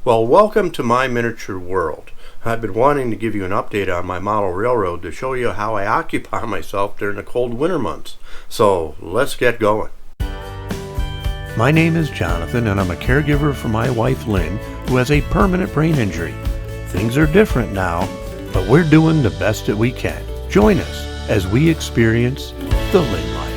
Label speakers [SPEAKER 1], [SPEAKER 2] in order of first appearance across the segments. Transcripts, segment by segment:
[SPEAKER 1] Well, welcome to my miniature world. I've been wanting to give you an update on my model railroad to show you how I occupy myself during the cold winter months. So let's get going. My name is Jonathan and I'm a caregiver for my wife Lynn, who has a permanent brain injury. Things are different now, but we're doing the best that we can. Join us as we experience the Lynn life.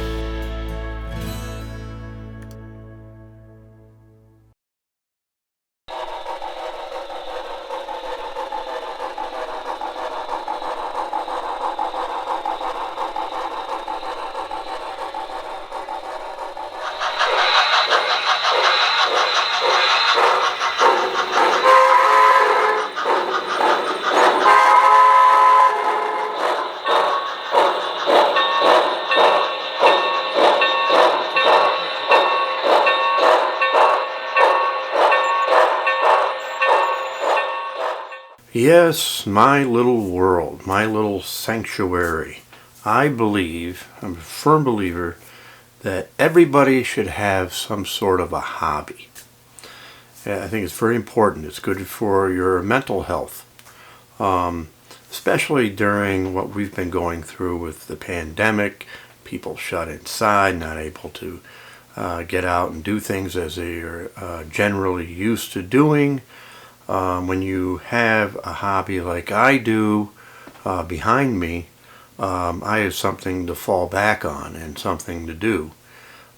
[SPEAKER 1] Yes, my little world, my little sanctuary. I'm a firm believer that everybody should have some sort of a hobby. I think it's very important. It's good for your mental health, especially during what we've been going through with the pandemic, people shut inside, not able to get out and do things as they are generally used to doing. When you have a hobby like I do behind me, I have something to fall back on and something to do.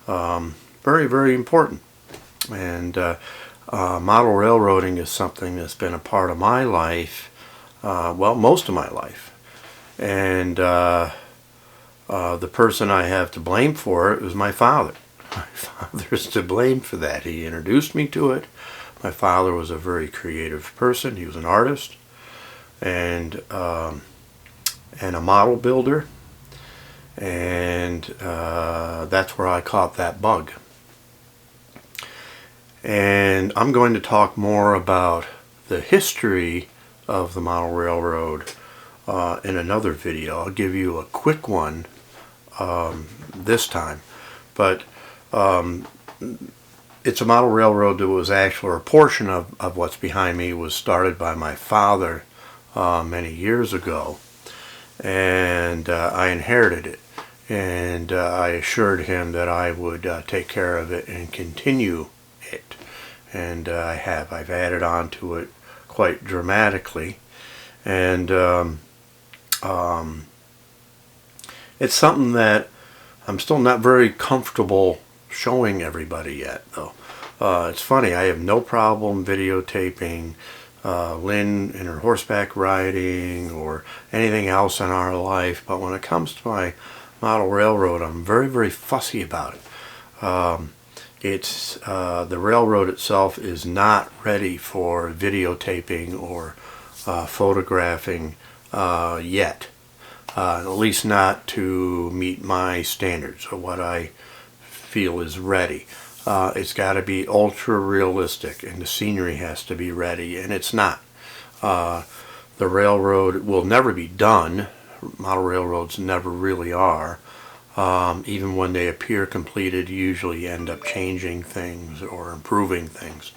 [SPEAKER 1] Very, very important. And model railroading is something that's been a part of my life, most of my life. And the person I have to blame for it was my father. My father is to blame for that. He introduced me to it. My father was a very creative person. He was an artist and a model builder, and that's where I caught that bug. And I'm going to talk more about the history of the model railroad in another video. I'll give you a quick one this time, but it's a model railroad that was actually, or a portion of what's behind me was started by my father many years ago, and I inherited it, and I assured him that I would take care of it and continue it, and I have. I've added on to it quite dramatically, and it's something that I'm still not very comfortable showing everybody yet, though. It's funny, I have no problem videotaping Lynn in her horseback riding or anything else in our life, but when it comes to my model railroad, I'm very, very fussy about it. The railroad itself is not ready for videotaping or photographing yet, at least not to meet my standards or what I feel is ready. It's got to be ultra realistic, and the scenery has to be ready, and it's not. The railroad will never be done. Model railroads never really are. Even when they appear completed, usually end up changing things or improving things.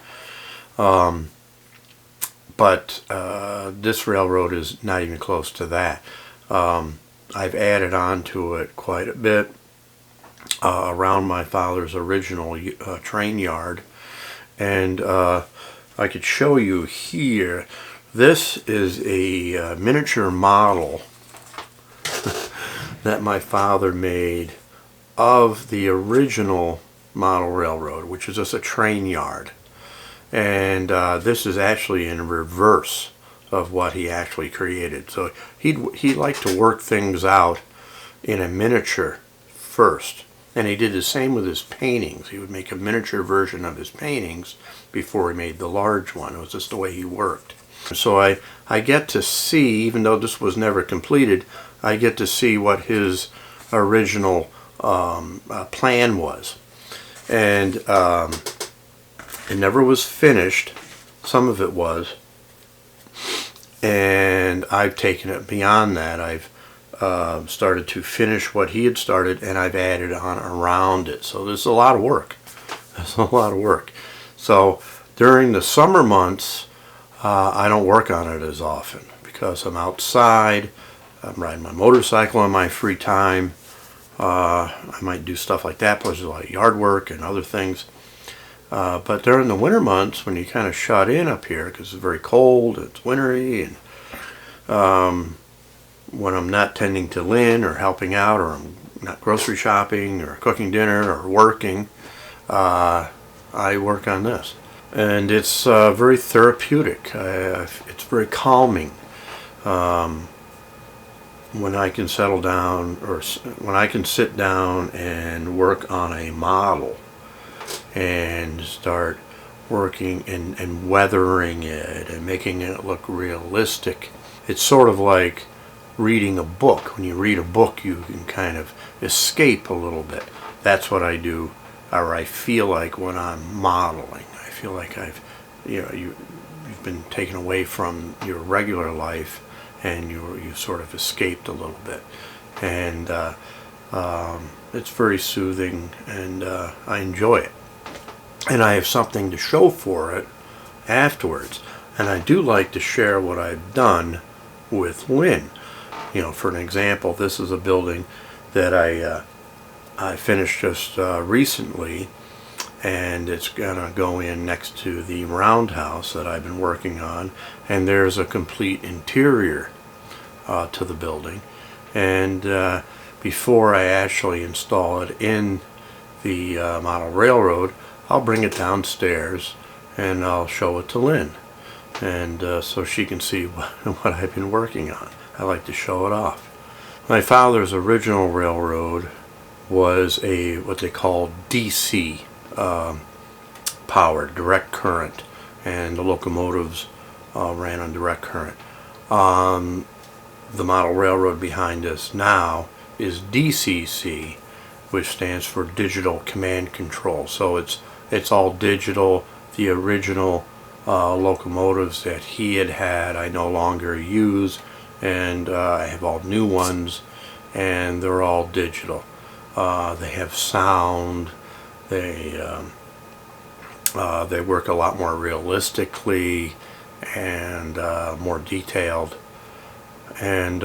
[SPEAKER 1] But this railroad is not even close to that. I've added on to it quite a bit. Around my father's original train yard, and I could show you here. This is a miniature model that my father made of the original model railroad, which is just a train yard, and this is actually in reverse of what he actually created. So he liked to work things out in a miniature first. And he did the same with his paintings. He would make a miniature version of his paintings before he made the large one. It was just the way he worked. So I get to see, even though this was never completed, I get to see what his original plan was. And it never was finished. Some of it was. And I've taken it beyond that. I've started to finish what he had started, and I've added on around it. So there's a lot of work. So During the summer months, I don't work on it as often because I'm outside. I'm riding my motorcycle in my free time. I might do stuff like that, plus a lot of yard work and other things. But during the winter months, when you kind of shut in up here, because it's very cold, it's wintry, and when I'm not tending to Lynn or helping out, or I'm not grocery shopping or cooking dinner or working, I work on this. And it's very therapeutic. It's very calming. When I can settle down, or when I can sit down and work on a model and start working and weathering it and making it look realistic. It's sort of like reading a book. When you read a book, you can kind of escape a little bit. That's what I do, or I feel like when I'm modeling. I feel like you've been taken away from your regular life, and you've sort of escaped a little bit. And it's very soothing, and I enjoy it. And I have something to show for it afterwards. And I do like to share what I've done with Lynn. For an example, this is a building that I finished just recently, and it's gonna go in next to the roundhouse that I've been working on, and there's a complete interior to the building. And before I actually install it in the model railroad, I'll bring it downstairs and I'll show it to Lynn, and so she can see what I've been working on. I like to show it off. My father's original railroad was what they call DC powered, direct current, and the locomotives ran on direct current. The model railroad behind us now is DCC, which stands for Digital Command Control. So it's all digital. The original locomotives that he had I no longer use, and I have all new ones, and they're all digital. They have sound. They work a lot more realistically and more detailed. And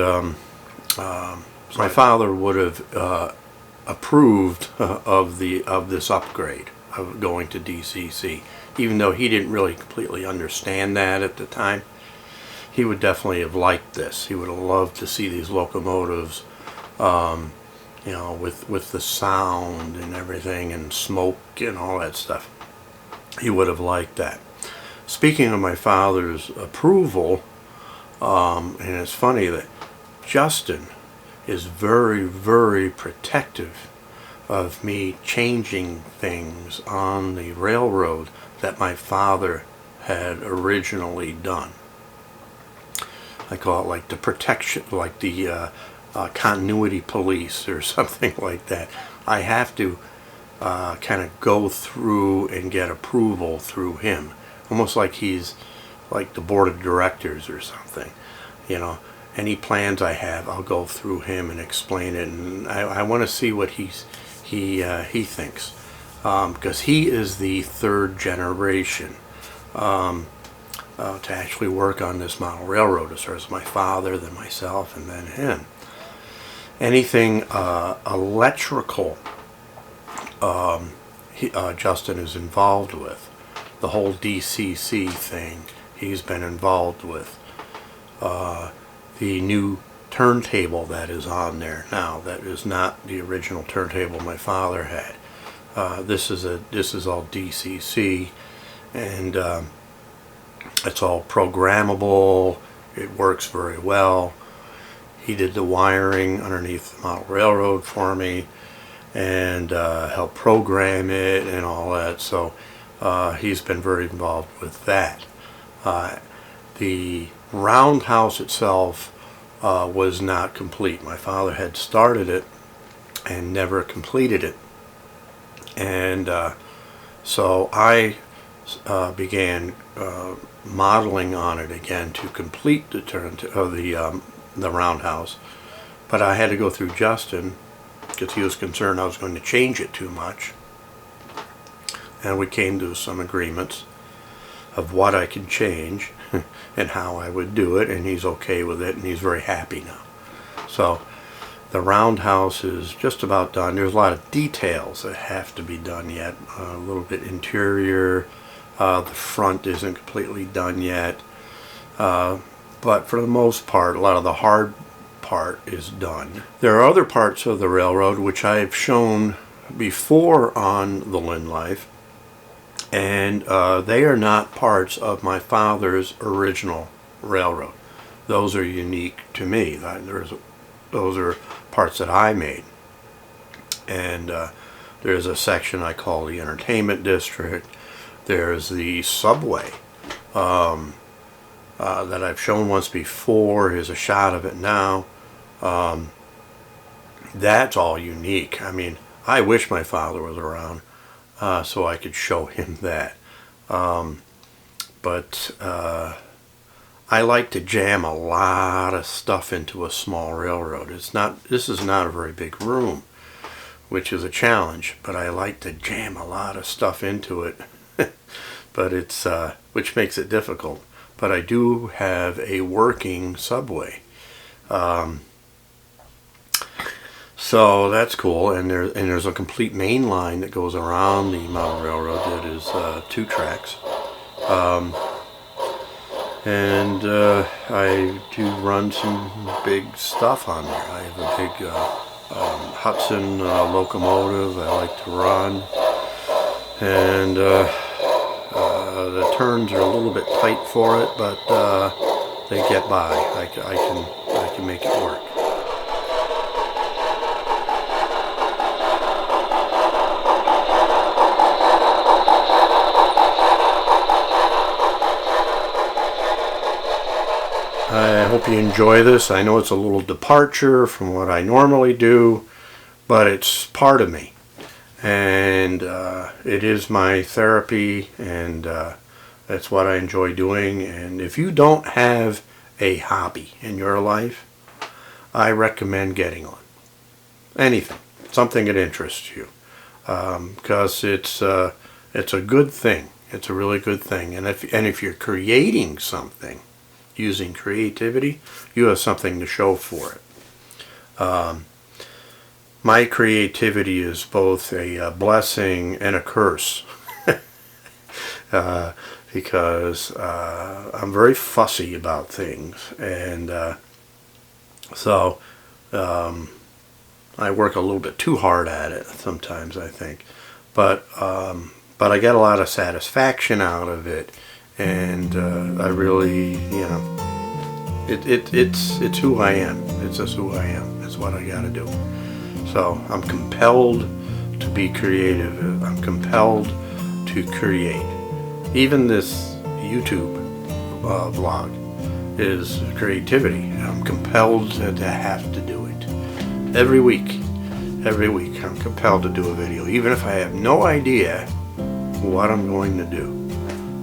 [SPEAKER 1] my father would have approved of this upgrade of going to DCC, even though he didn't really completely understand that at the time. He would definitely have liked this. He would have loved to see these locomotives, with the sound and everything, and smoke and all that stuff. He would have liked that. Speaking of my father's approval, and it's funny that Justin is very, very protective of me changing things on the railroad that my father had originally done. I call it like the protection, like the continuity police or something like that. I have to kind of go through and get approval through him, almost like he's like the board of directors or something. Any plans I have, I'll go through him and explain it, and I want to see what he thinks, because he is the third generation to actually work on this model railroad. As far as my father, then myself, and then him. Anything electrical, Justin is involved with. The whole DCC thing, he's been involved with. The new turntable that is on there now, that is not the original turntable my father had. This is all DCC, and it's all programmable. It works very well. He did the wiring underneath the model railroad for me, and helped program it and all that. So he's been very involved with that. The roundhouse itself was not complete. My father had started it and never completed it, and so I began modeling on it again to complete the the roundhouse. But I had to go through Justin because he was concerned I was going to change it too much, and we came to some agreements. of what I can change and how I would do it, and he's okay with it, and he's very happy now. So the roundhouse is just about done. There's a lot of details that have to be done yet. A little bit interior. The front isn't completely done yet. But for the most part, a lot of the hard part is done. There are other parts of the railroad which I've shown before on the Lynn Life, and they are not parts of my father's original railroad. Those are unique to me. Those are parts that I made. And there's a section I call the entertainment district. There's the subway that I've shown once before. Here's a shot of it now. That's all unique. I mean, I wish my father was around so I could show him that. But I like to jam a lot of stuff into a small railroad. This is not a very big room, which is a challenge, but I like to jam a lot of stuff into it. But it's which makes it difficult. But I do have a working subway. So that's cool, and there's a complete main line that goes around the Mountain Railroad that is 2 tracks. And I do run some big stuff on there. I have a big Hudson locomotive I like to run, and the turns are a little bit tight for it, but they get by. I can make it work. I hope you enjoy this. I know it's a little departure from what I normally do, but it's part of me. And it is my therapy, and that's what I enjoy doing. And if you don't have a hobby in your life, I recommend getting one. Anything, something that interests you, because it's a good thing. It's a really good thing. And if you're creating something using creativity, you have something to show for it. My creativity is both a blessing and a curse because I'm very fussy about things, and so I work a little bit too hard at it sometimes, I think, but I get a lot of satisfaction out of it, and I really, it's who I am. It's just who I am. It's what I got to do. So I'm compelled to be creative. I'm compelled to create. Even this YouTube vlog is creativity. I'm compelled to have to do it. Every week I'm compelled to do a video. Even if I have no idea what I'm going to do,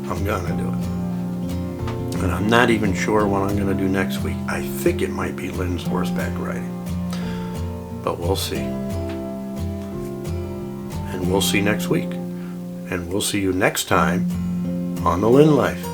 [SPEAKER 1] I'm going to do it. And I'm not even sure what I'm going to do next week. I think it might be Lynn's horseback riding. But we'll see. And we'll see next week. And we'll see you next time on The Lynn Life.